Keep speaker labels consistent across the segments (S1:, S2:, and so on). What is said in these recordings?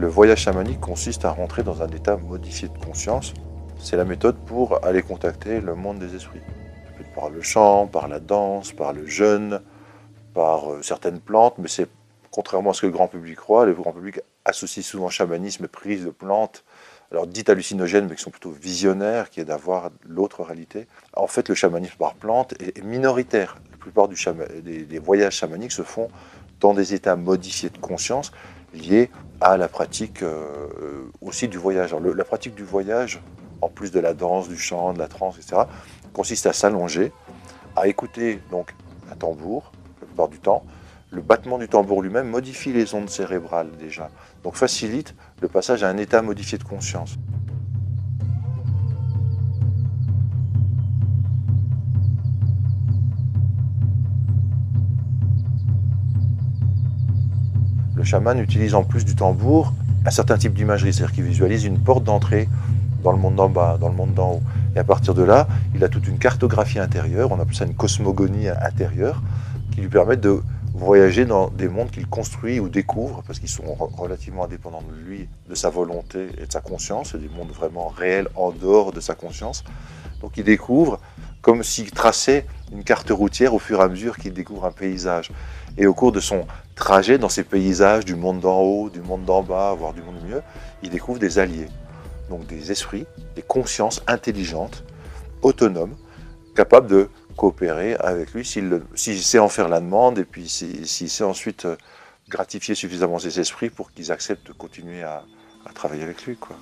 S1: Le voyage chamanique consiste à rentrer dans un état modifié de conscience. C'est la méthode pour aller contacter le monde des esprits. Ça peut être par le chant, par la danse, par le jeûne, par certaines plantes, mais c'est contrairement à ce que le grand public croit, le grand public associe souvent chamanisme et prise de plantes, alors dites hallucinogènes, mais qui sont plutôt visionnaires, qui est d'avoir l'autre réalité. En fait, le chamanisme par plante est minoritaire. La plupart des voyages chamaniques se font dans des états modifiés de conscience liés à la pratique aussi du voyage. Alors, la pratique du voyage, en plus de la danse, du chant, de la trance, etc., consiste à s'allonger, à écouter donc un tambour, la plupart du temps. Le battement du tambour lui-même modifie les ondes cérébrales déjà, donc facilite le passage à un état modifié de conscience. Le chaman utilise en plus du tambour un certain type d'imagerie, c'est-à-dire qu'il visualise une porte d'entrée dans le monde d'en bas, dans le monde d'en haut. Et à partir de là, il a toute une cartographie intérieure, on appelle ça une cosmogonie intérieure, qui lui permet de voyager dans des mondes qu'il construit ou découvre, parce qu'ils sont relativement indépendants de lui, de sa volonté et de sa conscience, des mondes vraiment réels en dehors de sa conscience. Donc il découvre comme s'il traçait une carte routière au fur et à mesure qu'il découvre un paysage. Et au cours de son trajet dans ces paysages du monde d'en haut, du monde d'en bas, voire du monde du milieu, il découvre des alliés, donc des esprits, des consciences intelligentes, autonomes, capables de coopérer avec lui s'il sait en faire la demande et puis s'il sait ensuite gratifier suffisamment ses esprits pour qu'ils acceptent de continuer à travailler avec lui, quoi.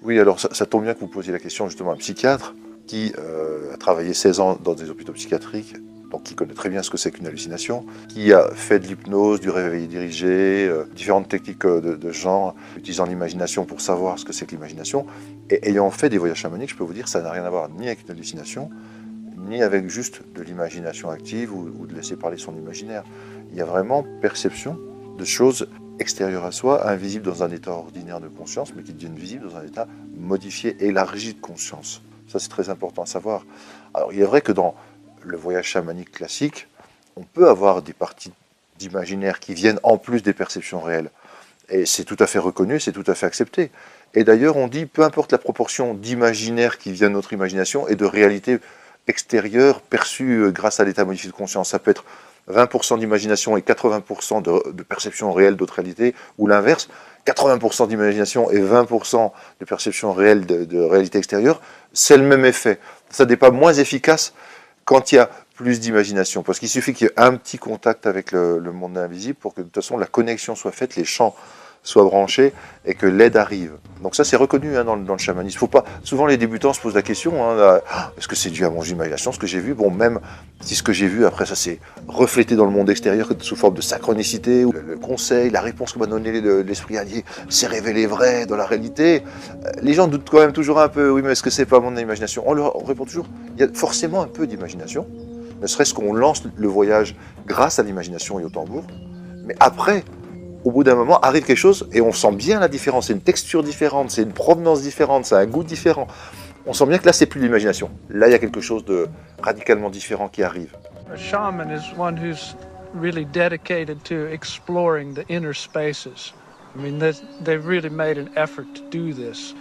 S1: Oui, alors ça tombe bien que vous posiez la question justement à un psychiatre qui a travaillé 16 ans dans des hôpitaux psychiatriques, donc qui connaît très bien ce que c'est qu'une hallucination, qui a fait de l'hypnose, du réveil dirigé, différentes techniques de genre, utilisant l'imagination pour savoir ce que c'est que l'imagination. Et ayant fait des voyages chamaniques, je peux vous dire que ça n'a rien à voir ni avec une hallucination, ni avec juste de l'imagination active ou de laisser parler son imaginaire. Il y a vraiment perception de choses extérieures à soi, invisibles dans un état ordinaire de conscience, mais qui deviennent visibles dans un état modifié, élargi de conscience. Ça, c'est très important à savoir. Alors, il est vrai que dans le voyage chamanique classique, on peut avoir des parties d'imaginaire qui viennent en plus des perceptions réelles. Et c'est tout à fait reconnu, c'est tout à fait accepté. Et d'ailleurs, on dit, peu importe la proportion d'imaginaire qui vient de notre imagination et de réalité extérieure perçue grâce à l'état modifié de conscience, ça peut être 20% d'imagination et 80% de perception réelle d'autres réalités, ou l'inverse, 80% d'imagination et 20% de perception réelle de réalité extérieure, c'est le même effet. Ça n'est pas moins efficace quand il y a plus d'imagination, parce qu'il suffit qu'il y ait un petit contact avec le monde invisible pour que de toute façon la connexion soit faite, les champs soient branchés et que l'aide arrive. Donc ça c'est reconnu dans le chamanisme. Faut pas, souvent les débutants se posent la question, est-ce que c'est dû à mon imagination, ce que j'ai vu? Bon, même si ce que j'ai vu après ça s'est reflété dans le monde extérieur sous forme de synchronicité, ou le conseil, la réponse que m'a donné l'esprit allié s'est révélé vrai dans la réalité, les gens doutent quand même toujours un peu, oui mais est-ce que c'est pas mon imagination? On répond toujours, il y a forcément un peu d'imagination, ne serait-ce qu'on lance le voyage grâce à l'imagination et au tambour, mais après, au bout d'un moment, arrive quelque chose et on sent bien la différence. C'est une texture différente, c'est une provenance différente, c'est un goût différent. On sent bien que là, c'est plus de l'imagination. Là, il y a quelque chose de radicalement différent qui arrive.
S2: A shaman is one who's really dedicated to exploring the inner spaces. I mean, they've really made an effort to do this.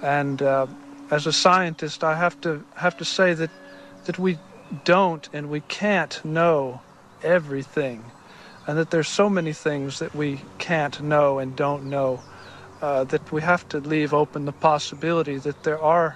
S2: And as a scientist, I have to say that we don't and we can't know everything. And that there's so many things that we can't know and don't know, that we have to leave open the possibility that there are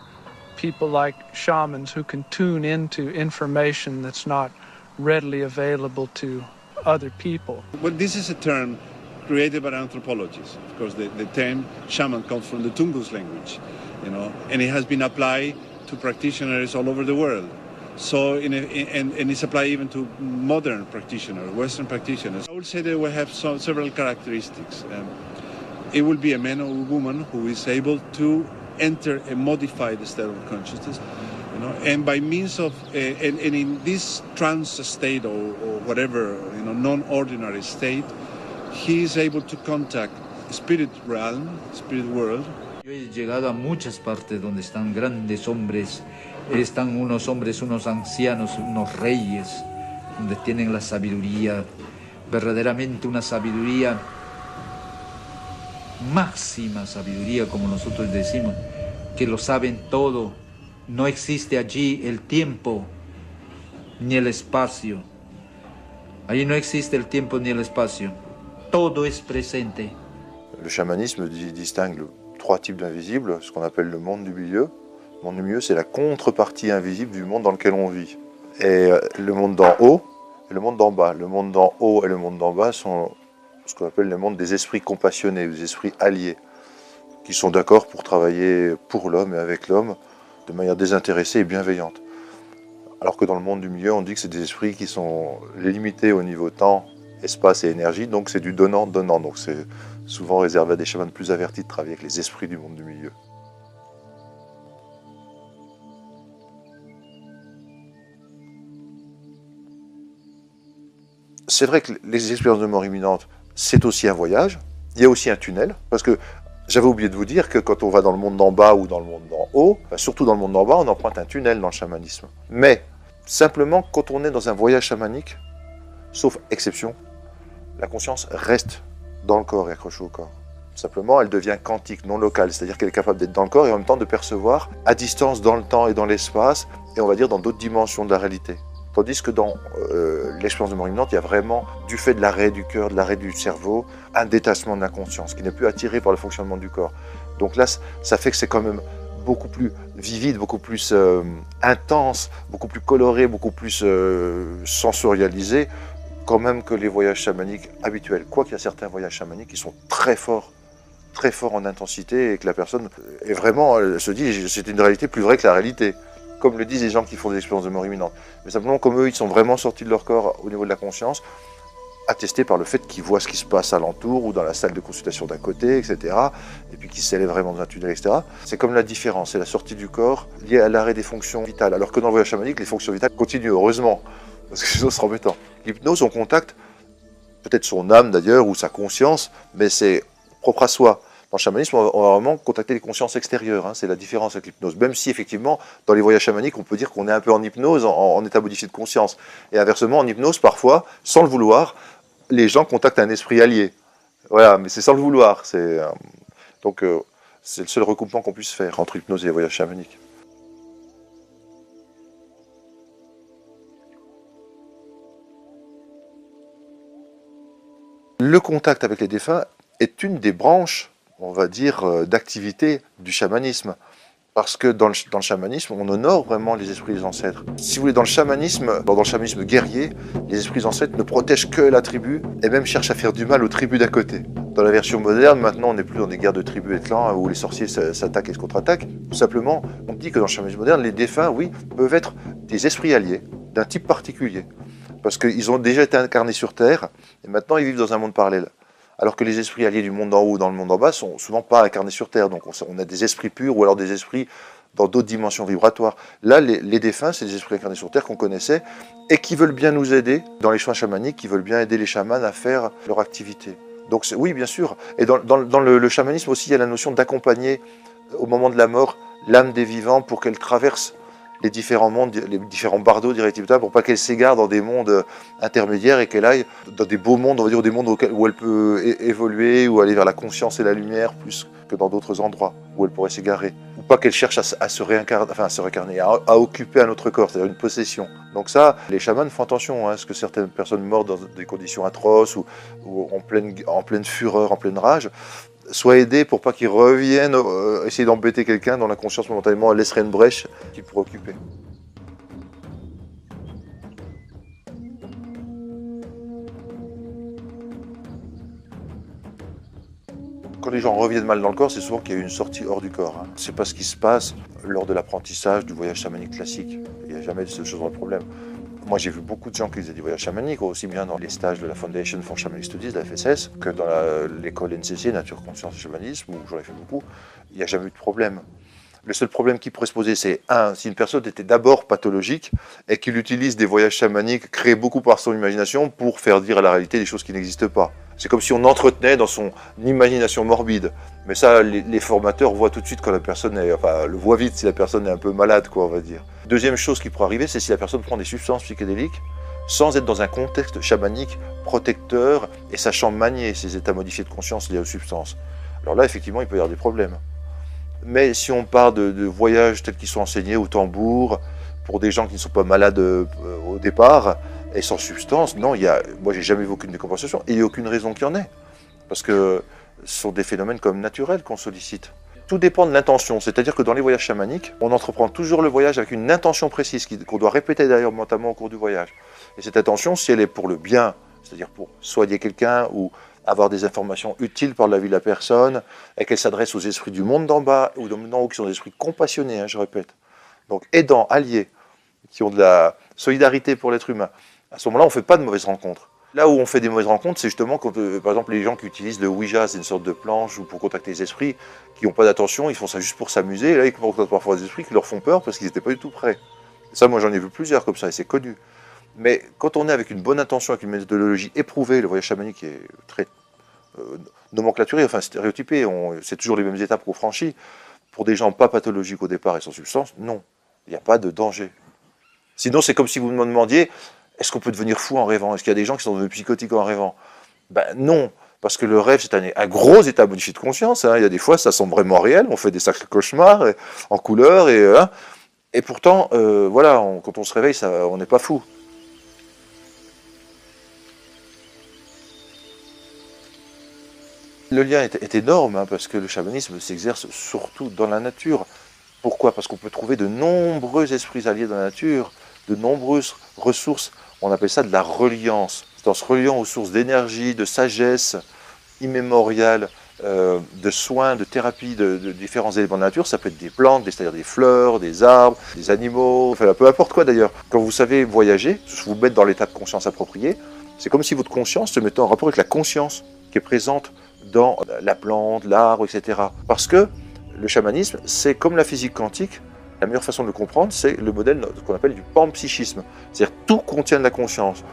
S2: people like shamans who can tune into information that's not readily available to other people.
S3: Well, this is a term created by anthropologists. Of course, the term shaman comes from the Tungus language, and it has been applied to practitioners all over the world. So, and it's applied even to modern practitioners, Western practitioners. I would say they will have several characteristics. It will be a man or a woman who is able to enter a modified state of consciousness, and by means of, and in this trance state or whatever, non-ordinary state, he is able to contact spirit realm, spirit world.
S4: Yo he llegado a muchas partes donde están grandes hombres, están unos hombres, unos ancianos, unos reyes, donde tienen la sabiduría, verdaderamente una sabiduría, máxima sabiduría, como nosotros decimos, que lo saben todo. No existe allí el tiempo ni el espacio. Allí no existe el tiempo ni el espacio. Todo es presente.
S1: Le chamanisme distingue trois types d'invisibles, ce qu'on appelle le monde du milieu. Le monde du milieu, c'est la contrepartie invisible du monde dans lequel on vit. Et le monde d'en haut et le monde d'en bas. Le monde d'en haut et le monde d'en bas sont ce qu'on appelle le monde des esprits compassionnés, des esprits alliés, qui sont d'accord pour travailler pour l'homme et avec l'homme de manière désintéressée et bienveillante. Alors que dans le monde du milieu, on dit que c'est des esprits qui sont limités au niveau temps, espace et énergie, donc c'est du donnant-donnant. Donc c'est souvent réservé à des chamans plus avertis de travailler avec les esprits du monde du milieu. C'est vrai que les expériences de mort imminente, c'est aussi un voyage. Il y a aussi un tunnel, parce que j'avais oublié de vous dire que quand on va dans le monde d'en bas ou dans le monde d'en haut, surtout dans le monde d'en bas, on emprunte un tunnel dans le chamanisme. Mais simplement, quand on est dans un voyage chamanique, sauf exception, la conscience reste dans le corps et accrochée au corps. Simplement, elle devient quantique, non locale, c'est-à-dire qu'elle est capable d'être dans le corps et en même temps de percevoir à distance dans le temps et dans l'espace, et on va dire dans d'autres dimensions de la réalité. Tandis que dans l'expérience de mort imminente, il y a vraiment, du fait de l'arrêt du cœur, de l'arrêt du cerveau, un détachement de la conscience qui n'est plus attiré par le fonctionnement du corps. Donc là, ça fait que c'est quand même beaucoup plus vivide, beaucoup plus intense, beaucoup plus coloré, beaucoup plus sensorialisé, quand même que les voyages chamaniques habituels. Quoiqu'il y a certains voyages chamaniques qui sont très forts en intensité et que la personne est vraiment, elle se dit, c'est une réalité plus vraie que la réalité. Comme le disent les gens qui font des expériences de mort imminente. Mais simplement, comme eux, ils sont vraiment sortis de leur corps au niveau de la conscience, attesté par le fait qu'ils voient ce qui se passe alentour ou dans la salle de consultation d'à côté, etc. Et puis qu'ils s'élèvent vraiment dans un tunnel, etc. C'est comme la différence, c'est la sortie du corps liée à l'arrêt des fonctions vitales. Alors que dans le voyage chamanique, les fonctions vitales continuent, heureusement, parce que sinon c'est embêtant. L'hypnose, on contacte peut-être son âme d'ailleurs, ou sa conscience, mais c'est propre à soi. Dans le chamanisme, on va vraiment contacter les consciences extérieures, hein, c'est la différence avec l'hypnose. Même si, effectivement, dans les voyages chamaniques, on peut dire qu'on est un peu en hypnose, en état modifié de conscience. Et inversement, en hypnose, parfois, sans le vouloir, les gens contactent un esprit allié. Voilà, mais c'est sans le vouloir. Donc, c'est le seul recoupement qu'on puisse faire entre l'hypnose et les voyages chamaniques. Le contact avec les défunts est une des branches, on va dire, d'activité du chamanisme. Parce que dans le chamanisme, on honore vraiment les esprits des ancêtres. Si vous voulez, dans le chamanisme guerrier, les esprits des ancêtres ne protègent que la tribu et même cherchent à faire du mal aux tribus d'à côté. Dans la version moderne, maintenant, on n'est plus dans des guerres de tribus et de clans où les sorciers s'attaquent et se contre-attaquent. Tout simplement, on dit que dans le chamanisme moderne, les défunts, oui, peuvent être des esprits alliés d'un type particulier. Parce qu'ils ont déjà été incarnés sur Terre et maintenant ils vivent dans un monde parallèle. Alors que les esprits alliés du monde d'en haut ou dans le monde d'en bas sont souvent pas incarnés sur Terre. Donc on a des esprits purs ou alors des esprits dans d'autres dimensions vibratoires. Là, les défunts, c'est des esprits incarnés sur Terre qu'on connaissait et qui veulent bien nous aider dans les soins chamaniques, qui veulent bien aider les chamans à faire leur activité. Donc oui, bien sûr. Et dans le chamanisme aussi, il y a la notion d'accompagner au moment de la mort l'âme des vivants pour qu'elle traverse les différents mondes, les différents bardeaux, dirait-il, pour pas qu'elle s'égare dans des mondes intermédiaires et qu'elle aille dans des beaux mondes, on va dire des mondes où elle peut évoluer ou aller vers la conscience et la lumière plus que dans d'autres endroits où elle pourrait s'égarer. Ou pas qu'elle cherche à se réincarner, à occuper un autre corps, c'est-à-dire une possession. Donc ça, les chamans font attention, hein, parce que certaines personnes mortes dans des conditions atroces ou en pleine fureur, en pleine rage, soient aidés pour pas qu'ils reviennent essayer d'embêter quelqu'un dont la conscience momentanément laisserait une brèche qu'il pourrait occuper. Quand les gens reviennent mal dans le corps, c'est souvent qu'il y a eu une sortie hors du corps. Hein. C'est pas ce qui se passe lors de l'apprentissage du voyage chamanique classique. Il n'y a jamais de ce genre de problème. Moi, j'ai vu beaucoup de gens qui faisaient du voyage chamanique, aussi bien dans les stages de la Foundation for Shamanic Studies, la FSS, que dans l'école NCC, Nature, Conscience et Chamanisme, où j'en ai fait beaucoup. Il n'y a jamais eu de problème. Le seul problème qui pourrait se poser, c'est si une personne était d'abord pathologique et qu'il utilise des voyages chamaniques créés beaucoup par son imagination pour faire dire à la réalité des choses qui n'existent pas. C'est comme si on entretenait dans son imagination morbide. Mais ça, les formateurs voient tout de suite quand la personne le voient vite si la personne est un peu malade, quoi, on va dire. Deuxième chose qui pourrait arriver, c'est si la personne prend des substances psychédéliques sans être dans un contexte chamanique protecteur et sachant manier ces états modifiés de conscience liés aux substances. Alors là, effectivement, il peut y avoir des problèmes. Mais si on parle de voyages tels qu'ils sont enseignés au tambour, pour des gens qui ne sont pas malades au départ, et sans substance, non, moi j'ai jamais vu aucune décompensation, et il n'y a aucune raison qu'il y en ait. Parce que ce sont des phénomènes comme naturels qu'on sollicite. Tout dépend de l'intention, c'est-à-dire que dans les voyages chamaniques, on entreprend toujours le voyage avec une intention précise, qu'on doit répéter d'ailleurs mentalement au cours du voyage. Et cette intention, si elle est pour le bien, c'est-à-dire pour soigner quelqu'un ou avoir des informations utiles pour la vie de la personne, et qu'elle s'adresse aux esprits du monde d'en bas ou du monde d'en haut, qui sont des esprits compassionnés, je répète. Donc aidants, alliés, qui ont de la solidarité pour l'être humain. À ce moment-là, on ne fait pas de mauvaises rencontres. Là où on fait des mauvaises rencontres, c'est justement quand, par exemple, les gens qui utilisent le Ouija, c'est une sorte de planche ou pour contacter les esprits, qui n'ont pas d'attention, ils font ça juste pour s'amuser, et là ils contactent parfois des esprits qui leur font peur parce qu'ils n'étaient pas du tout prêts. Et ça, moi j'en ai vu plusieurs comme ça, et c'est connu. Mais quand on est avec une bonne intention, avec une méthodologie éprouvée, le voyage chamanique est très nomenclaturé, enfin stéréotypé, c'est toujours les mêmes étapes qu'on franchit. Pour des gens pas pathologiques au départ et sans substance, non, il n'y a pas de danger. Sinon, c'est comme si vous me demandiez, est-ce qu'on peut devenir fou en rêvant? Est-ce qu'il y a des gens qui sont devenus psychotiques en rêvant? Ben non, parce que le rêve, c'est un gros état modifié de conscience. Hein. Il y a des fois, ça semble vraiment réel, on fait des sacrés cauchemars en couleur, et pourtant, voilà, quand on se réveille, on n'est pas fou. Le lien est énorme, hein, parce que le chamanisme s'exerce surtout dans la nature. Pourquoi? Parce qu'on peut trouver de nombreux esprits alliés dans la nature, de nombreuses ressources. On appelle ça de la reliance. C'est en se reliant aux sources d'énergie, de sagesse immémoriale, de soins, de thérapie, de différents éléments de la nature. Ça peut être des plantes, c'est-à-dire des fleurs, des arbres, des animaux, enfin peu importe quoi d'ailleurs. Quand vous savez voyager, vous mettre dans l'état de conscience approprié, c'est comme si votre conscience se mettait en rapport avec la conscience qui est présente dans la plante, l'arbre, etc. Parce que le chamanisme, c'est comme la physique quantique, la meilleure façon de le comprendre, c'est le modèle qu'on appelle du panpsychisme. C'est-à-dire tout contient de la conscience,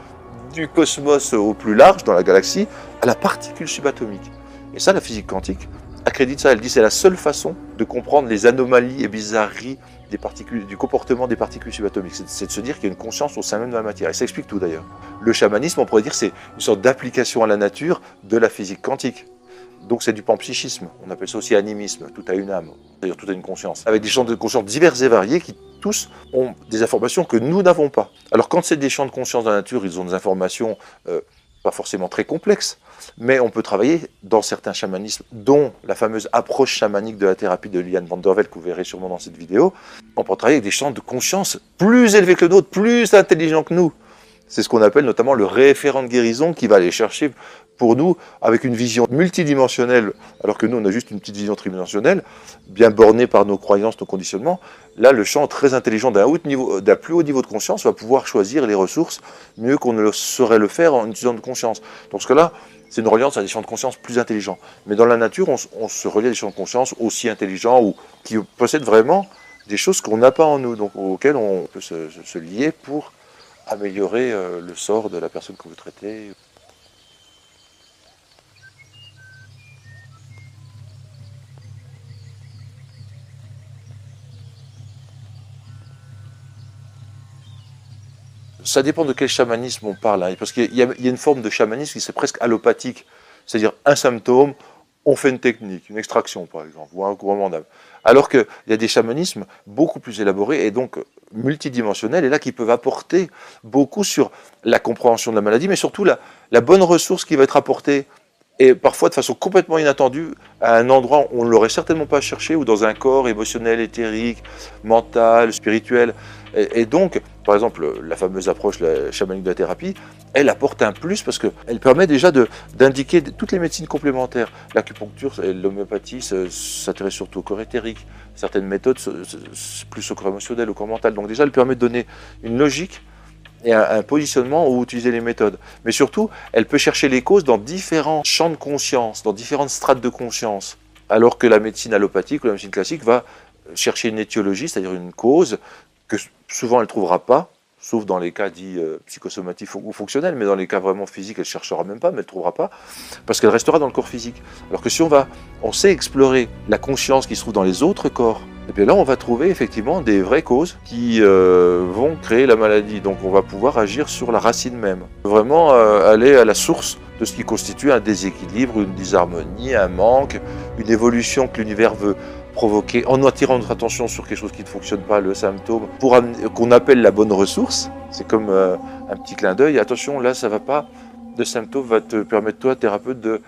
S1: du cosmos au plus large, dans la galaxie, à la particule subatomique. Et ça, la physique quantique accrédite ça. Elle dit que c'est la seule façon de comprendre les anomalies et bizarreries des particules, du comportement des particules subatomiques. C'est de se dire qu'il y a une conscience au sein même de la matière. Et ça explique tout d'ailleurs. Le chamanisme, on pourrait dire, c'est une sorte d'application à la nature de la physique quantique. Donc c'est du panpsychisme, on appelle ça aussi animisme, tout a une âme, c'est-à-dire tout a une conscience, avec des champs de conscience divers et variés qui tous ont des informations que nous n'avons pas. Alors quand c'est des champs de conscience dans la nature, ils ont des informations pas forcément très complexes, mais on peut travailler dans certains chamanismes, dont la fameuse approche chamanique de la thérapie de Liane van der Velde, que vous verrez sûrement dans cette vidéo. On peut travailler avec des champs de conscience plus élevés que le nôtre, plus intelligents que nous. C'est ce qu'on appelle notamment le référent de guérison qui va aller chercher pour nous avec une vision multidimensionnelle, alors que nous on a juste une petite vision tridimensionnelle, bien bornée par nos croyances, nos conditionnements. Là, le champ très intelligent d'un plus haut niveau de conscience va pouvoir choisir les ressources mieux qu'on ne saurait le faire en utilisant de conscience. Donc ce cas-là, c'est une reliance à des champs de conscience plus intelligents. Mais dans la nature, on se relie à des champs de conscience aussi intelligents ou qui possèdent vraiment des choses qu'on n'a pas en nous, donc auxquelles on peut se lier pour améliorer le sort de la personne que vous traitez. Ça dépend de quel chamanisme on parle, hein, parce qu'il y a une forme de chamanisme qui c'est presque allopathique, c'est-à-dire un symptôme, on fait une technique, une extraction par exemple, ou un recouvrement d'âme. Alors qu'il y a des chamanismes beaucoup plus élaborés et donc multidimensionnels, et là qui peuvent apporter beaucoup sur la compréhension de la maladie, mais surtout la bonne ressource qui va être apportée, et parfois de façon complètement inattendue, à un endroit où on ne l'aurait certainement pas cherché, ou dans un corps émotionnel, éthérique, mental, spirituel. Et donc, par exemple, la fameuse approche chamanique de la thérapie, elle apporte un plus parce qu'elle permet déjà d'indiquer toutes les médecines complémentaires. L'acupuncture et l'homéopathie s'intéressent surtout au corps éthérique. Certaines méthodes, plus au corps émotionnel, au corps mental. Donc déjà, elle permet de donner une logique et un positionnement où utiliser les méthodes. Mais surtout, elle peut chercher les causes dans différents champs de conscience, dans différentes strates de conscience. Alors que la médecine allopathique ou la médecine classique va chercher une étiologie, c'est-à-dire une cause, que souvent elle ne trouvera pas, sauf dans les cas dits psychosomatiques ou fonctionnels, mais dans les cas vraiment physiques, elle ne cherchera même pas, mais elle ne trouvera pas, parce qu'elle restera dans le corps physique. Alors que si on sait explorer la conscience qui se trouve dans les autres corps, et bien là on va trouver effectivement des vraies causes qui vont créer la maladie. Donc on va pouvoir agir sur la racine même. Vraiment aller à la source de ce qui constitue un déséquilibre, une disharmonie, un manque, une évolution que l'univers veut provoquer en attirant notre attention sur quelque chose qui ne fonctionne pas, le symptôme, pour qu'on appelle la bonne ressource. C'est comme un petit clin d'œil. Attention, là ça ne va pas. Le symptôme va te permettre, toi, thérapeute, de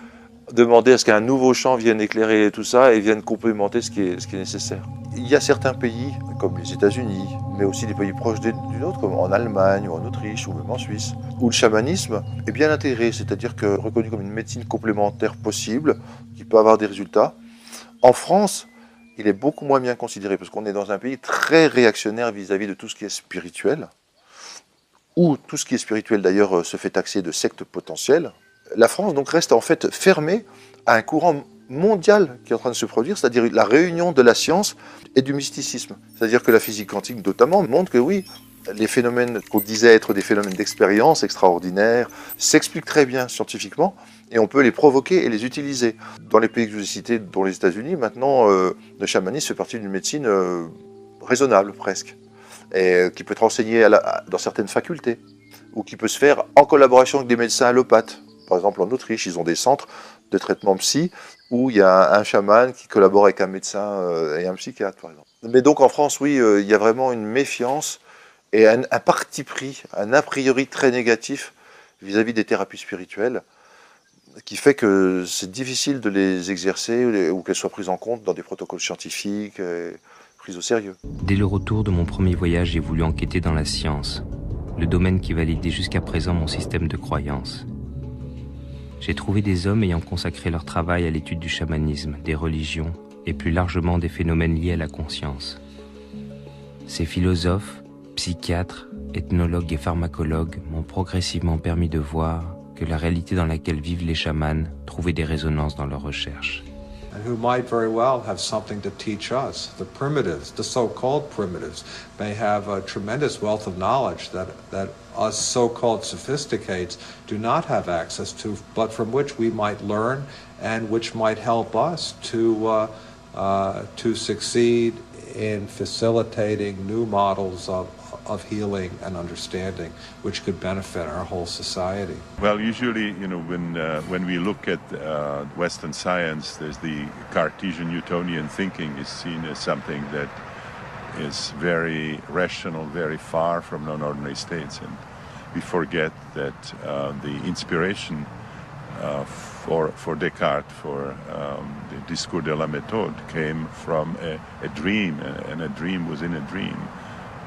S1: demander à ce qu'un nouveau champ vienne éclairer tout ça et vienne complémenter ce qui est nécessaire. Il y a certains pays, comme les États-Unis, mais aussi des pays proches du nôtre, comme en Allemagne ou en Autriche ou même en Suisse, où le chamanisme est bien intégré, c'est-à-dire que reconnu comme une médecine complémentaire possible, qui peut avoir des résultats. En France, il est beaucoup moins bien considéré, parce qu'on est dans un pays très réactionnaire vis-à-vis de tout ce qui est spirituel, où tout ce qui est spirituel d'ailleurs se fait taxer de secte potentielle. La France donc reste en fait fermée à un courant mondial qui est en train de se produire, c'est-à-dire la réunion de la science et du mysticisme. C'est-à-dire que la physique quantique notamment montre que oui, les phénomènes qu'on disait être des phénomènes d'expérience extraordinaires s'expliquent très bien scientifiquement et on peut les provoquer et les utiliser. Dans les pays que je vous ai cités, dont les États-Unis, maintenant, le chamanisme fait partie d'une médecine raisonnable presque, et qui peut être enseignée dans certaines facultés, ou qui peut se faire en collaboration avec des médecins allopathes. Par exemple, en Autriche, ils ont des centres de traitement psy où il y a un chaman qui collabore avec un médecin et un psychiatre, par exemple. Mais donc en France, oui, il y a vraiment une méfiance et un parti pris, un a priori très négatif vis-à-vis des thérapies spirituelles, qui fait que c'est difficile de les exercer ou qu'elles soient prises en compte dans des protocoles scientifiques, prises au sérieux.
S5: Dès le retour de mon premier voyage, j'ai voulu enquêter dans la science, le domaine qui validait jusqu'à présent mon système de croyances. J'ai trouvé des hommes ayant consacré leur travail à l'étude du chamanisme, des religions et plus largement des phénomènes liés à la conscience. Ces philosophes, psychiatres, ethnologues et pharmacologues m'ont progressivement permis de voir que la réalité dans laquelle vivent les chamans trouvait des résonances dans leurs recherches.
S6: And who might very well have something to teach us. The primitives, the so-called primitives, may have a tremendous wealth of knowledge that us so-called sophisticates do not have access to, but from which we might learn and which might help us to succeed in facilitating new models of healing and understanding, which could benefit our whole society.
S7: Well, usually, when we look at Western science, there's the Cartesian Newtonian thinking is seen as something that is very rational, very far from non-ordinary states, and we forget that the inspiration for Descartes, for the Discours de la Méthode, came from a dream, and a dream within a dream.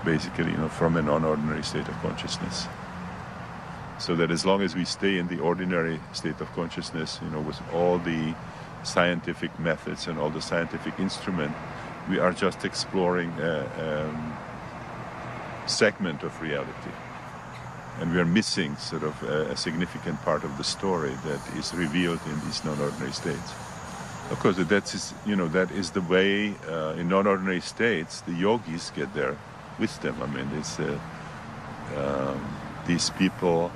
S7: Basically, from a non-ordinary state of consciousness. So that as long as we stay in the ordinary state of consciousness, with all the scientific methods and all the scientific instruments, we are just exploring a segment of reality. And we are missing sort of a significant part of the story that is revealed in these non-ordinary states. Of course, that is the way in non-ordinary states the yogis get there. Wisdom. I mean, these people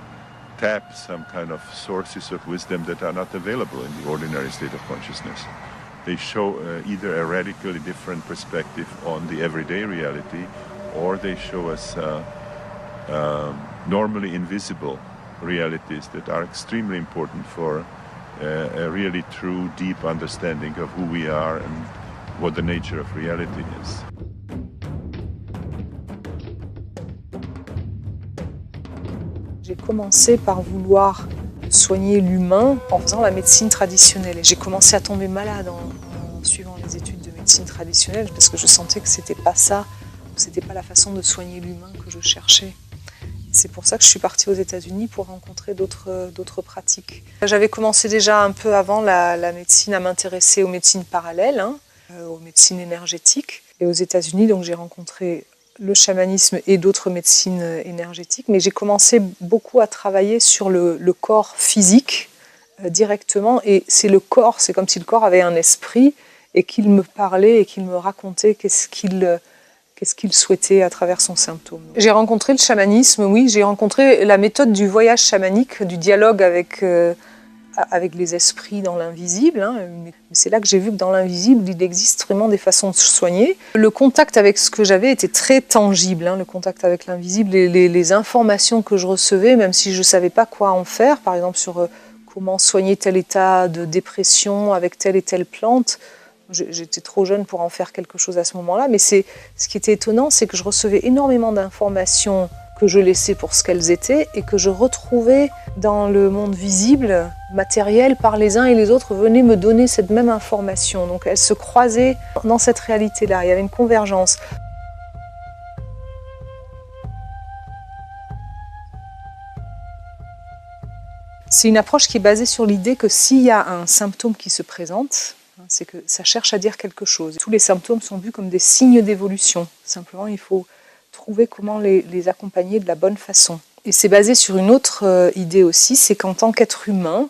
S7: tap some kind of sources of wisdom that are not available in the ordinary state of consciousness. They show either a radically different perspective on the everyday reality, or they show us normally invisible realities that are extremely important for a really true, deep understanding of who we are and what the nature of reality is.
S8: J'ai commencé par vouloir soigner l'humain en faisant la médecine traditionnelle. Et j'ai commencé à tomber malade en suivant les études de médecine traditionnelle parce que je sentais que c'était pas ça, c'était pas la façon de soigner l'humain que je cherchais. C'est pour ça que je suis partie aux États-Unis pour rencontrer d'autres pratiques. J'avais commencé déjà un peu avant la médecine à m'intéresser aux médecines parallèles, aux médecines énergétiques. Et aux États-Unis, donc j'ai rencontré le chamanisme et d'autres médecines énergétiques, mais j'ai commencé beaucoup à travailler sur le corps physique directement, et c'est le corps, c'est comme si le corps avait un esprit et qu'il me parlait et qu'il me racontait qu'est-ce Qu'est-ce qu'il souhaitait à travers son symptôme. J'ai rencontré le chamanisme, oui, j'ai rencontré la méthode du voyage chamanique, du dialogue avec les esprits dans l'invisible. C'est là que j'ai vu que dans l'invisible, il existe vraiment des façons de se soigner. Le contact avec ce que j'avais était très tangible, le contact avec l'invisible, les informations que je recevais, même si je ne savais pas quoi en faire, par exemple sur comment soigner tel état de dépression avec telle et telle plante. J'étais trop jeune pour en faire quelque chose à ce moment-là, mais ce qui était étonnant, c'est que je recevais énormément d'informations que je laissais pour ce qu'elles étaient et que je retrouvais dans le monde visible, matériel, par les uns et les autres venaient me donner cette même information. Donc elles se croisaient dans cette réalité-là, il y avait une convergence. C'est une approche qui est basée sur l'idée que s'il y a un symptôme qui se présente, c'est que ça cherche à dire quelque chose. Tous les symptômes sont vus comme des signes d'évolution. Simplement, il faut trouver comment les accompagner de la bonne façon. Et c'est basé sur une autre idée aussi, c'est qu'en tant qu'être humain,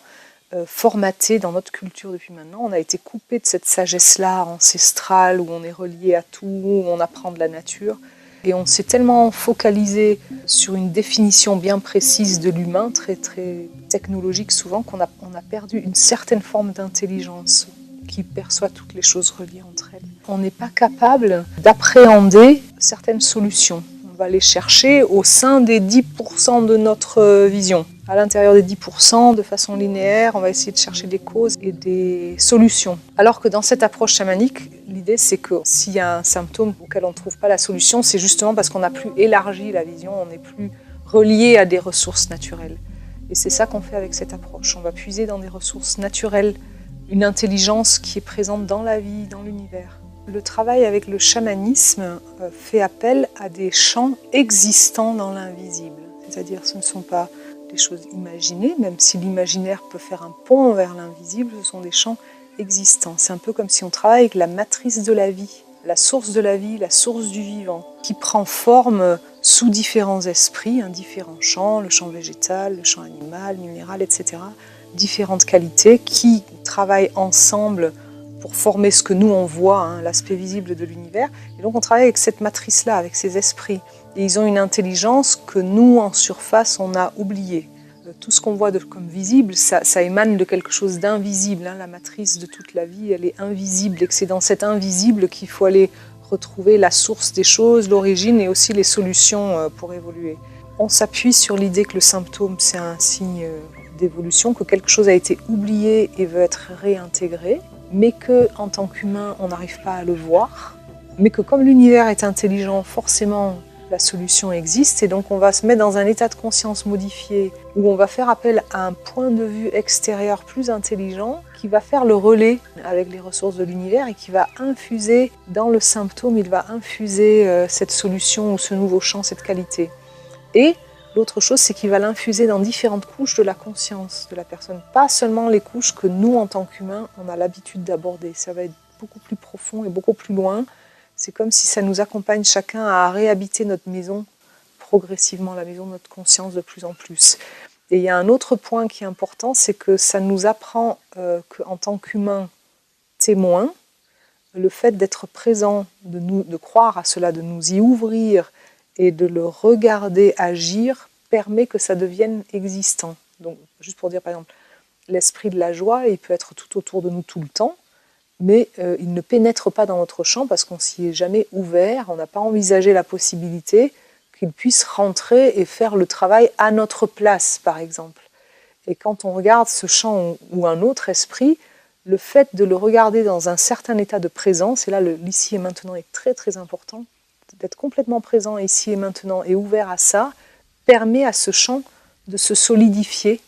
S8: formaté dans notre culture depuis maintenant, on a été coupé de cette sagesse-là ancestrale où on est relié à tout, où on apprend de la nature. Et on s'est tellement focalisé sur une définition bien précise de l'humain, très, très technologique souvent, qu'on a perdu une certaine forme d'intelligence qui perçoit toutes les choses reliées entre elles. On n'est pas capable d'appréhender certaines solutions. On va les chercher au sein des 10% de notre vision. À l'intérieur des 10%, de façon linéaire, on va essayer de chercher des causes et des solutions. Alors que dans cette approche chamanique, l'idée c'est que s'il y a un symptôme auquel on ne trouve pas la solution, c'est justement parce qu'on n'a plus élargi la vision, on n'est plus relié à des ressources naturelles. Et c'est ça qu'on fait avec cette approche. On va puiser dans des ressources naturelles, une intelligence qui est présente dans la vie, dans l'univers. Le travail avec le chamanisme fait appel à des champs existants dans l'invisible. C'est-à-dire ce ne sont pas des choses imaginées, même si l'imaginaire peut faire un pont vers l'invisible, ce sont des champs existants. C'est un peu comme si on travaille avec la matrice de la vie, la source de la vie, la source du vivant, qui prend forme sous différents esprits, différents champs, le champ végétal, le champ animal, minéral, etc., différentes qualités qui travaillent ensemble pour former ce que nous on voit, l'aspect visible de l'univers. Et donc on travaille avec cette matrice-là, avec ces esprits. Et ils ont une intelligence que nous, en surface, on a oubliée. Tout ce qu'on voit comme visible, ça émane de quelque chose d'invisible. La matrice de toute la vie, elle est invisible. Et que c'est dans cet invisible qu'il faut aller retrouver la source des choses, l'origine et aussi les solutions pour évoluer. On s'appuie sur l'idée que le symptôme, c'est un signe d'évolution, que quelque chose a été oublié et veut être réintégré, mais qu'en tant qu'humain, on n'arrive pas à le voir, mais que comme l'univers est intelligent, forcément, la solution existe, et donc on va se mettre dans un état de conscience modifié, où on va faire appel à un point de vue extérieur plus intelligent, qui va faire le relais avec les ressources de l'univers, et qui va infuser dans le symptôme, il va infuser cette solution ou ce nouveau champ, cette qualité. Et l'autre chose, c'est qu'il va l'infuser dans différentes couches de la conscience de la personne. Pas seulement les couches que nous, en tant qu'humains, on a l'habitude d'aborder. Ça va être beaucoup plus profond et beaucoup plus loin. C'est comme si ça nous accompagne chacun à réhabiter notre maison progressivement, la maison de notre conscience de plus en plus. Et il y a un autre point qui est important, c'est que ça nous apprend qu'en tant qu'humains témoins, le fait d'être présent, de croire à cela, de nous y ouvrir, et de le regarder agir permet que ça devienne existant. Donc, juste pour dire par exemple, l'esprit de la joie, il peut être tout autour de nous tout le temps, mais il ne pénètre pas dans notre champ parce qu'on s'y est jamais ouvert, on n'a pas envisagé la possibilité qu'il puisse rentrer et faire le travail à notre place, par exemple. Et quand on regarde ce champ ou un autre esprit, le fait de le regarder dans un certain état de présence, et là l'ici et maintenant est très très important, d'être complètement présent ici et maintenant et ouvert à ça, permet à ce champ de se solidifier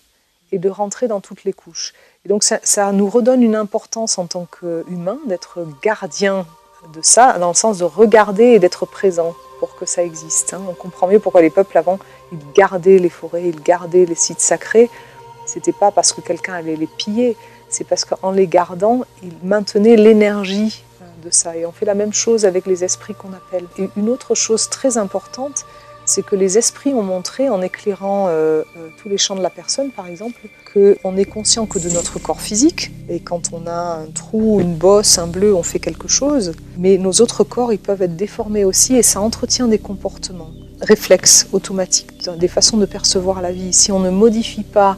S8: et de rentrer dans toutes les couches. Et donc ça nous redonne une importance en tant qu'humains, d'être gardien de ça, dans le sens de regarder et d'être présent pour que ça existe. On comprend mieux pourquoi les peuples avant, ils gardaient les forêts, ils gardaient les sites sacrés. C'était pas parce que quelqu'un allait les piller, c'est parce qu'en les gardant, ils maintenaient l'énergie de ça. Et on fait la même chose avec les esprits qu'on appelle. Et une autre chose très importante, c'est que les esprits ont montré, en éclairant tous les champs de la personne par exemple, qu'on est conscient que de notre corps physique, et quand on a un trou, une bosse, un bleu, on fait quelque chose, mais nos autres corps, ils peuvent être déformés aussi, et ça entretient des comportements, réflexes, automatiques, des façons de percevoir la vie. Si on ne modifie pas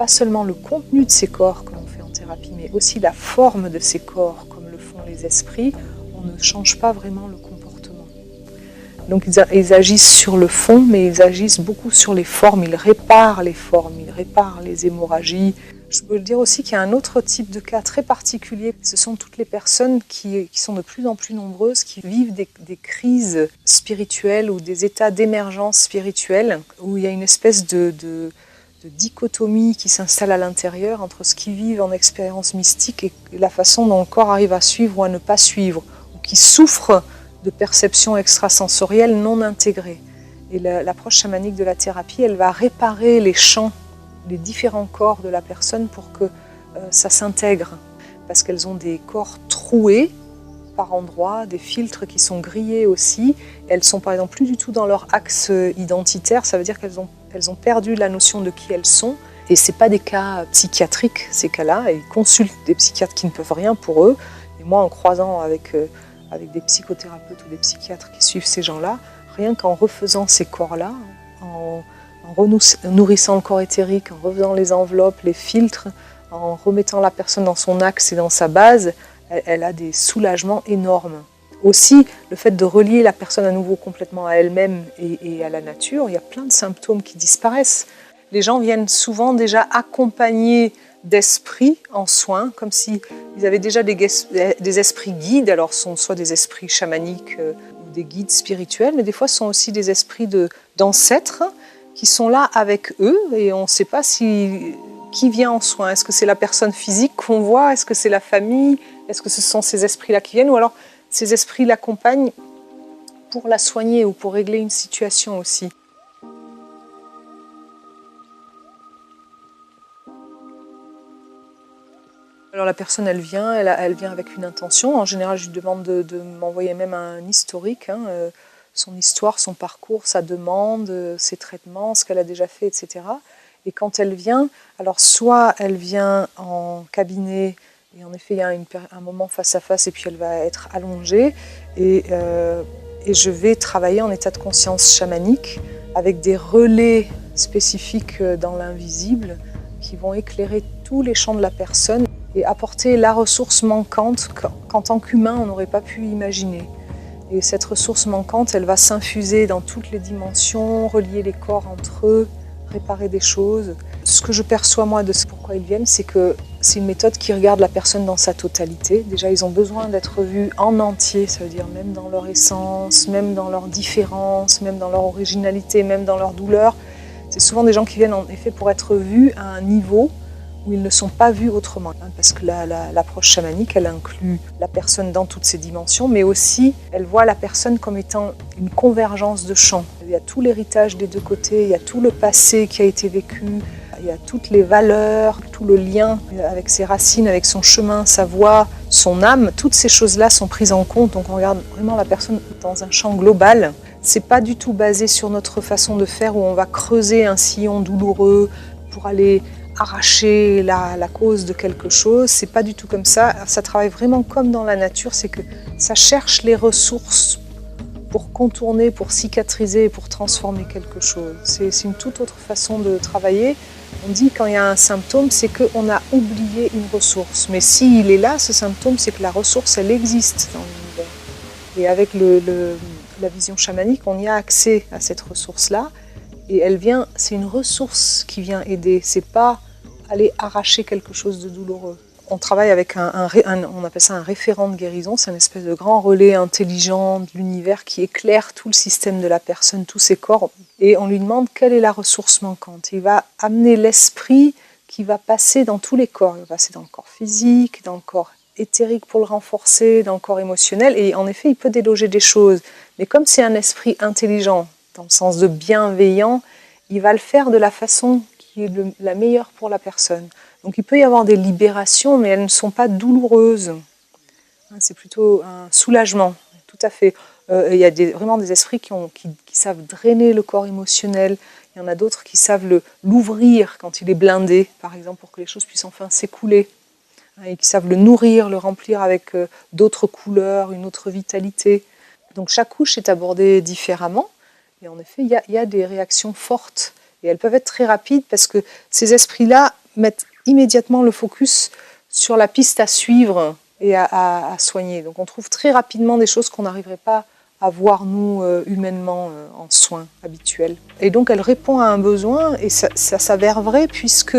S8: seulement le contenu de ces corps que l'on fait en thérapie, mais aussi la forme de ces corps, comme le font les esprits, on ne change pas vraiment le comportement. Donc ils agissent sur le fond, mais ils agissent beaucoup sur les formes, ils réparent les formes, ils réparent les hémorragies. Je peux dire aussi qu'il y a un autre type de cas très particulier, ce sont toutes les personnes qui sont de plus en plus nombreuses, qui vivent des crises spirituelles ou des états d'émergence spirituelle, où il y a une espèce de dichotomie qui s'installe à l'intérieur entre ce qu'ils vivent en expérience mystique et la façon dont le corps arrive à suivre ou à ne pas suivre, ou qui souffrent de perceptions extrasensorielles non intégrées. Et l'approche chamanique de la thérapie, elle va réparer les champs, les différents corps de la personne pour que ça s'intègre. Parce qu'elles ont des corps troués par endroits, des filtres qui sont grillés aussi. Elles sont par exemple plus du tout dans leur axe identitaire, ça veut dire qu'elles ont perdu la notion de qui elles sont. Et ce n'est pas des cas psychiatriques, ces cas-là. Ils consultent des psychiatres qui ne peuvent rien pour eux. Et moi, en croisant avec des psychothérapeutes ou des psychiatres qui suivent ces gens-là, rien qu'en refaisant ces corps-là, en nourrissant le corps éthérique, en refaisant les enveloppes, les filtres, en remettant la personne dans son axe et dans sa base, elle a des soulagements énormes. Aussi, le fait de relier la personne à nouveau complètement à elle-même et à la nature, il y a plein de symptômes qui disparaissent. Les gens viennent souvent déjà accompagnés d'esprits en soins, comme s'ils avaient déjà des esprits guides, alors ce sont soit des esprits chamaniques ou des guides spirituels, mais des fois ce sont aussi des esprits d'ancêtres qui sont là avec eux, et on ne sait pas qui vient en soins. Est-ce que c'est la personne physique qu'on voit? Est-ce que c'est la famille? Est-ce que ce sont ces esprits-là qui viennent? Ou alors ces esprits l'accompagnent pour la soigner ou pour régler une situation aussi. Alors la personne, elle vient avec une intention. En général, je lui demande de m'envoyer même un historique, son histoire, son parcours, sa demande, ses traitements, ce qu'elle a déjà fait, etc. Et quand elle vient, alors soit elle vient en cabinet, et en effet il y a un moment face à face, et puis elle va être allongée, et je vais travailler en état de conscience chamanique avec des relais spécifiques dans l'invisible qui vont éclairer tous les champs de la personne et apporter la ressource manquante qu'en tant qu'humain on n'aurait pas pu imaginer. Et cette ressource manquante, elle va s'infuser dans toutes les dimensions, relier les corps entre eux, réparer des choses. Ce que je perçois moi de pourquoi ils viennent, c'est que c'est une méthode qui regarde la personne dans sa totalité. Déjà, ils ont besoin d'être vus en entier, ça veut dire même dans leur essence, même dans leur différence, même dans leur originalité, même dans leur douleur. C'est souvent des gens qui viennent en effet pour être vus à un niveau où ils ne sont pas vus autrement. Parce que l'approche chamanique, elle inclut la personne dans toutes ses dimensions, mais aussi, elle voit la personne comme étant une convergence de champs. Il y a tout l'héritage des deux côtés, il y a tout le passé qui a été vécu, il y a toutes les valeurs, tout le lien avec ses racines, avec son chemin, sa voix, son âme. Toutes ces choses-là sont prises en compte, donc on regarde vraiment la personne dans un champ global. C'est pas du tout basé sur notre façon de faire où on va creuser un sillon douloureux pour aller arracher la cause de quelque chose. C'est pas du tout comme ça. Ça travaille vraiment comme dans la nature, c'est que ça cherche les ressources pour contourner, pour cicatriser, pour transformer quelque chose. C'est une toute autre façon de travailler. On dit quand il y a un symptôme, c'est qu'on a oublié une ressource. Mais s'il est là, ce symptôme, c'est que la ressource, elle existe dans l'univers. Et avec la vision chamanique, on y a accès à cette ressource-là. Et elle vient, c'est une ressource qui vient aider. C'est pas aller arracher quelque chose de douloureux. On travaille avec on appelle ça un référent de guérison. C'est une espèce de grand relais intelligent de l'univers qui éclaire tout le système de la personne, tous ses corps. Et on lui demande quelle est la ressource manquante. Il va amener l'esprit qui va passer dans tous les corps. Il va passer dans le corps physique, dans le corps éthérique pour le renforcer, dans le corps émotionnel. Et en effet, il peut déloger des choses. Mais comme c'est un esprit intelligent, dans le sens de bienveillant, il va le faire de la façon qui est la meilleure pour la personne. Donc il peut y avoir des libérations, mais elles ne sont pas douloureuses. C'est plutôt un soulagement, tout à fait. Il y a vraiment des esprits qui savent drainer le corps émotionnel. Il y en a d'autres qui savent l'ouvrir quand il est blindé, par exemple, pour que les choses puissent enfin s'écouler. Et qui savent le nourrir, le remplir avec d'autres couleurs, une autre vitalité. Donc chaque couche est abordée différemment. Et en effet, il y a des réactions fortes. Et elles peuvent être très rapides parce que ces esprits-là mettent immédiatement le focus sur la piste à suivre et à soigner. Donc on trouve très rapidement des choses qu'on n'arriverait pas à voir, nous, humainement, en soins habituels. Et donc elle répond à un besoin, et ça s'avère vrai, puisque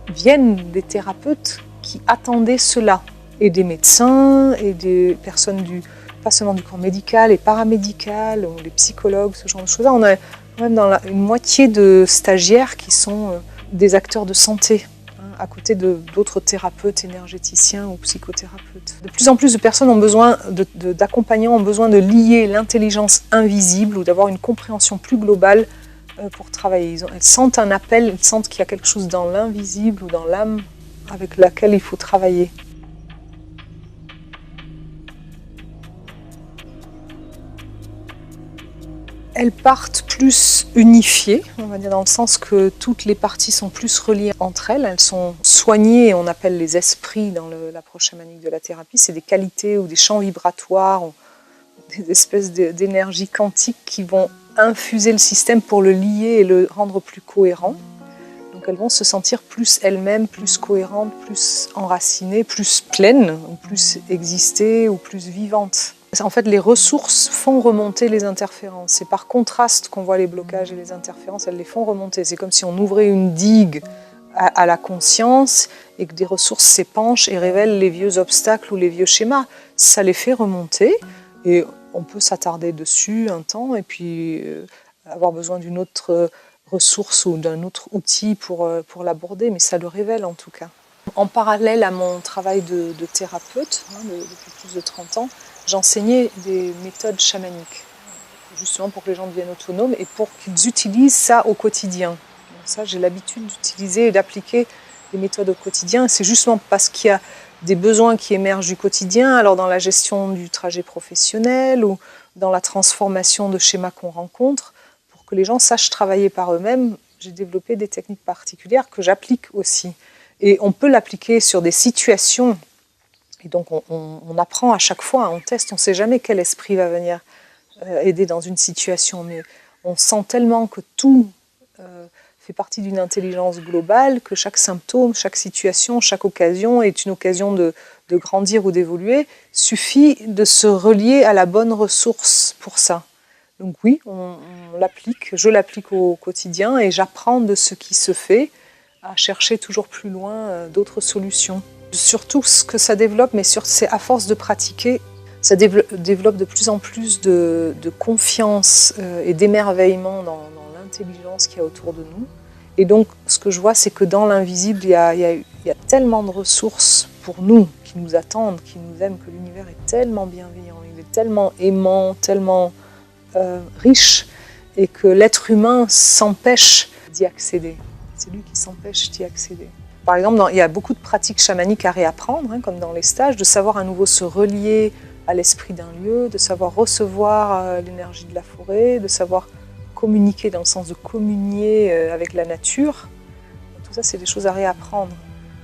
S8: viennent des thérapeutes qui attendaient cela, et des médecins, et des personnes pas seulement du corps médical et paramédical, ou les psychologues, ce genre de choses-là. On a même une moitié de stagiaires qui sont des acteurs de santé, à côté d'autres thérapeutes, énergéticiens ou psychothérapeutes. De plus en plus de personnes ont besoin d'accompagnants, ont besoin de lier l'intelligence invisible ou d'avoir une compréhension plus globale pour travailler. Elles sentent un appel, elles sentent qu'il y a quelque chose dans l'invisible ou dans l'âme avec laquelle il faut travailler. Elles partent plus unifiées, on va dire, dans le sens que toutes les parties sont plus reliées entre elles. Elles sont soignées, on appelle les esprits dans l'approche chamanique de la thérapie. C'est des qualités ou des champs vibratoires, ou des espèces d'énergie quantique qui vont infuser le système pour le lier et le rendre plus cohérent. Donc elles vont se sentir plus elles-mêmes, plus cohérentes, plus enracinées, plus pleines, ou plus exister ou plus vivantes. En fait, les ressources font remonter les interférences. C'est par contraste qu'on voit les blocages et les interférences, elles les font remonter. C'est comme si on ouvrait une digue à la conscience et que des ressources s'épanchent et révèlent les vieux obstacles ou les vieux schémas. Ça les fait remonter et on peut s'attarder dessus un temps et puis avoir besoin d'une autre ressource ou d'un autre outil pour l'aborder, mais ça le révèle en tout cas. En parallèle à mon travail de thérapeute, depuis plus de 30 ans, j'enseignais des méthodes chamaniques, justement pour que les gens deviennent autonomes et pour qu'ils utilisent ça au quotidien. Donc ça, j'ai l'habitude d'utiliser et d'appliquer les méthodes au quotidien. C'est justement parce qu'il y a des besoins qui émergent du quotidien, alors dans la gestion du trajet professionnel ou dans la transformation de schémas qu'on rencontre, pour que les gens sachent travailler par eux-mêmes. J'ai développé des techniques particulières que j'applique aussi. Et on peut l'appliquer sur des situations. Et donc on apprend à chaque fois, on teste, on ne sait jamais quel esprit va venir aider dans une situation, mais on sent tellement que tout fait partie d'une intelligence globale, que chaque symptôme, chaque situation, chaque occasion est une occasion de grandir ou d'évoluer, suffit de se relier à la bonne ressource pour ça. Donc oui, on l'applique, je l'applique au quotidien et j'apprends de ce qui se fait à chercher toujours plus loin d'autres solutions. Surtout ce que ça développe, mais c'est à force de pratiquer, ça développe de plus en plus de confiance et d'émerveillement dans l'intelligence qu'il y a autour de nous. Et donc, ce que je vois, c'est que dans l'invisible, il y a tellement de ressources pour nous, qui nous attendent, qui nous aiment, que l'univers est tellement bienveillant, il est tellement aimant, tellement riche, et que l'être humain s'empêche d'y accéder. C'est lui qui s'empêche d'y accéder. Par exemple, il y a beaucoup de pratiques chamaniques à réapprendre, comme dans les stages, de savoir à nouveau se relier à l'esprit d'un lieu, de savoir recevoir l'énergie de la forêt, de savoir communiquer dans le sens de communier avec la nature. Tout ça, c'est des choses à réapprendre.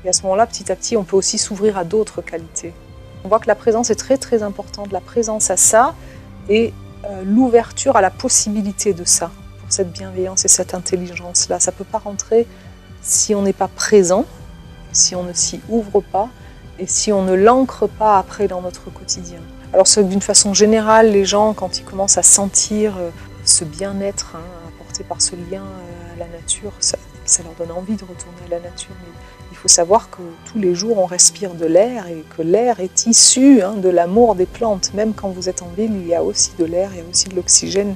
S8: Et à ce moment-là, petit à petit, on peut aussi s'ouvrir à d'autres qualités. On voit que la présence est très très importante, la présence à ça et l'ouverture à la possibilité de ça, pour cette bienveillance et cette intelligence-là. Ça ne peut pas rentrer si on n'est pas présent, si on ne s'y ouvre pas et si on ne l'ancre pas après dans notre quotidien. Alors c'est d'une façon générale, les gens, quand ils commencent à sentir ce bien-être apporté par ce lien à la nature, ça leur donne envie de retourner à la nature. Mais il faut savoir que tous les jours, on respire de l'air et que l'air est issu de l'amour des plantes. Même quand vous êtes en ville, il y a aussi de l'air, il y a aussi de l'oxygène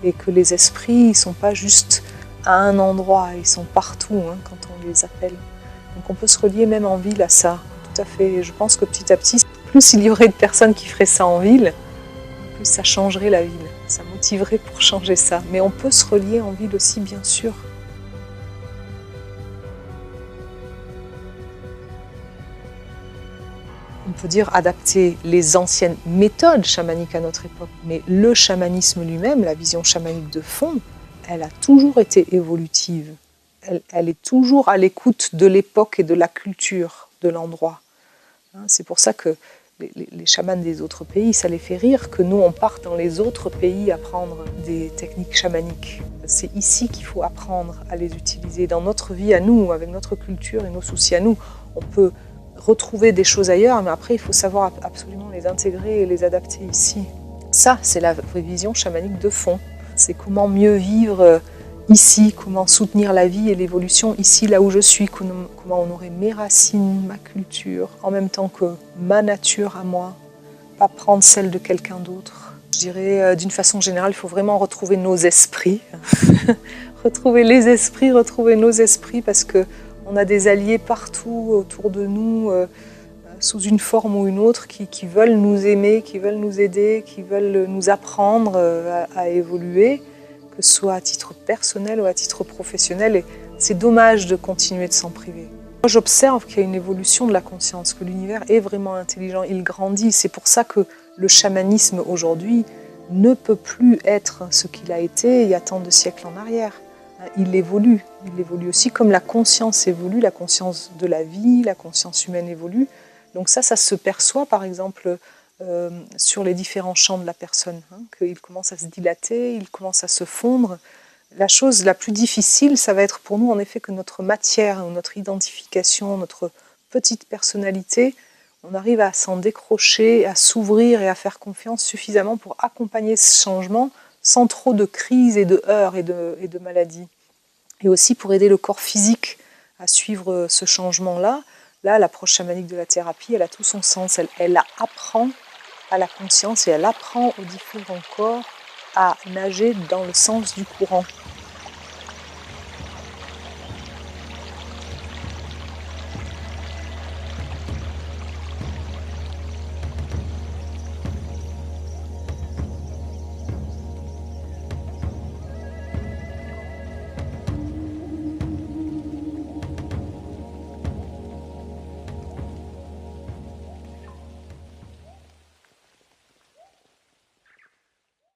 S8: et que les esprits, ils ne sont pas juste à un endroit, ils sont partout quand on les appelle. Donc on peut se relier même en ville à ça, tout à fait. Et je pense que petit à petit, plus il y aurait de personnes qui feraient ça en ville, plus ça changerait la ville, ça motiverait pour changer ça. Mais on peut se relier en ville aussi, bien sûr. On peut dire adapter les anciennes méthodes chamaniques à notre époque, mais le chamanisme lui-même, la vision chamanique de fond, elle a toujours été évolutive. Elle est toujours à l'écoute de l'époque et de la culture de l'endroit. C'est pour ça que les chamans des autres pays, ça les fait rire que nous, on parte dans les autres pays apprendre des techniques chamaniques. C'est ici qu'il faut apprendre à les utiliser. Dans notre vie à nous, avec notre culture et nos soucis à nous, on peut retrouver des choses ailleurs, mais après, il faut savoir absolument les intégrer et les adapter ici. Ça, c'est la vraie vision chamanique de fond. C'est comment mieux vivre ici, comment soutenir la vie et l'évolution ici, là où je suis, comment honorer mes racines, ma culture, en même temps que ma nature à moi, pas prendre celle de quelqu'un d'autre. Je dirais, d'une façon générale, il faut vraiment retrouver nos esprits, retrouver les esprits, retrouver nos esprits, parce qu'on a des alliés partout autour de nous, sous une forme ou une autre, qui veulent nous aimer, qui veulent nous aider, qui veulent nous apprendre à évoluer, que ce soit à titre personnel ou à titre professionnel, et c'est dommage de continuer de s'en priver. Moi, j'observe qu'il y a une évolution de la conscience, que l'univers est vraiment intelligent, il grandit. C'est pour ça que le chamanisme aujourd'hui ne peut plus être ce qu'il a été il y a tant de siècles en arrière. Il évolue aussi comme la conscience évolue, la conscience de la vie, la conscience humaine évolue. Donc ça se perçoit par exemple sur les différents champs de la personne, qu'il commence à se dilater, il commence à se fondre. La chose la plus difficile, ça va être pour nous en effet que notre matière, notre identification, notre petite personnalité, on arrive à s'en décrocher, à s'ouvrir et à faire confiance suffisamment pour accompagner ce changement sans trop de crises et de heurts et de maladies. Et aussi pour aider le corps physique à suivre ce changement-là. Là, l'approche chamanique de la thérapie, elle a tout son sens. Elle apprend à la conscience et elle apprend aux différents corps à nager dans le sens du courant.